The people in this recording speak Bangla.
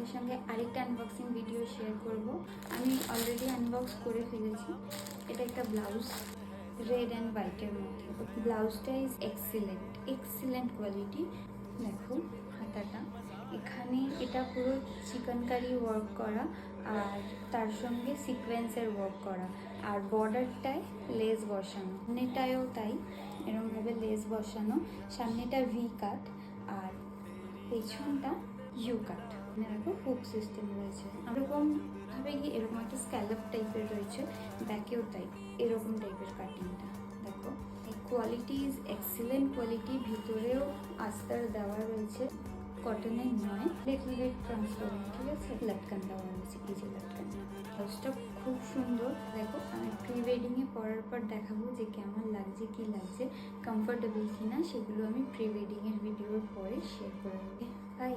তোমাদের সঙ্গে আরেকটা আনবক্সিং ভিডিও শেয়ার করব। আমি অলরেডি আনবক্স করে ফেলেছি। এটা একটা ব্লাউজ, রেড অ্যান্ড হোয়াইটের মধ্যে। ব্লাউজটা ইজ এক্সিলেন্ট কোয়ালিটি। দেখো হাতাটা, এখানে এটা পুরো চিকনকারি ওয়ার্ক করা, আর তার সঙ্গে সিকোয়েন্সের ওয়ার্ক করা, আর বর্ডারটায় লেস বসানো, সামনেটায়ও তাই, এরকমভাবে লেস বসানো। সামনেটা ভি কাট আর পেছনটা ইউ কাট। দেখো হুক সিস্টেম রয়েছে, এরকমভাবে গিয়ে এরকম একটা স্ক্যালপ টাইপের রয়েছে, ব্যাকেও তাই এরকম টাইপের কাটিংটা। দেখো এই কোয়ালিটি ইজ এক্সিলেন্ট কোয়ালিটি। ভিতরেও আস্তর দেওয়া রয়েছে, কটনের নয়, লিটল বিট ট্রান্সপারেন্ট, ঠিক আছে। লাটকান দেওয়া রয়েছে, এই যে লাটকানটা। ব্লাউজটা খুব সুন্দর। দেখো আমি প্রি ওয়েডিংয়ে পরার পর দেখাবো যে কেমন লাগছে, কি লাগছে, কমফোর্টেবল কিনা, সেগুলো আমি প্রি ওয়েডিংয়ের ভিডিওর পরে শেয়ার করে নেবো। বাই।